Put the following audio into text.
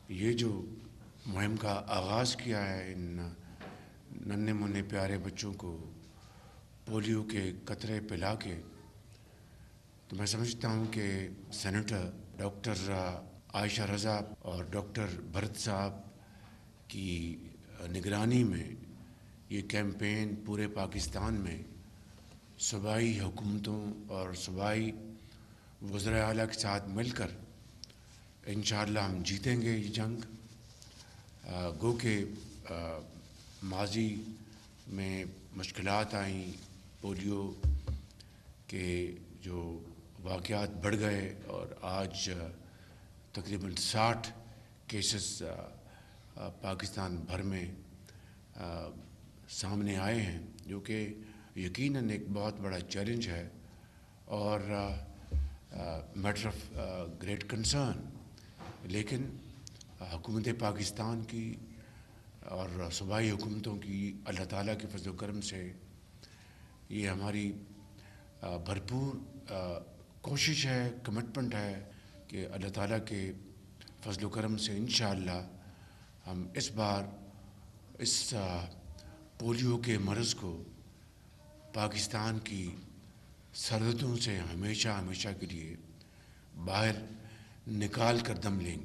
یہ جو مہم کا آغاز کیا ہے ان ننھے منھے پیارے بچوں کو پولیو کے قطرے پلا کے، تو میں سمجھتا ہوں کہ سینیٹر ڈاکٹر عائشہ رضا اور ڈاکٹر بھرت صاحب کی نگرانی میں یہ کیمپین پورے پاکستان میں صوبائی حکومتوں اور صوبائی وزراء اعلیٰ کے ساتھ مل کر انشاءاللہ ہم جیتیں گے یہ جنگ۔ گو کہ ماضی میں مشکلات آئیں، پولیو کے جو واقعات بڑھ گئے اور آج تقریباً 60 کیسز پاکستان بھر میں سامنے آئے ہیں، جو کہ یقیناً ایک بہت بڑا چیلنج ہے اور میٹر آف گریٹ کنسرن۔ لیکن حکومت پاکستان کی اور صوبائی حکومتوں کی اللہ تعالیٰ کے فضل و کرم سے یہ ہماری بھرپور کوشش ہے، کمٹمنٹ ہے کہ اللہ تعالیٰ کے فضل و کرم سے انشاءاللہ ہم اس بار اس پولیو کے مرض کو پاکستان کی سرحدوں سے ہمیشہ ہمیشہ کے لیے باہر نکال کر دم لیں گے۔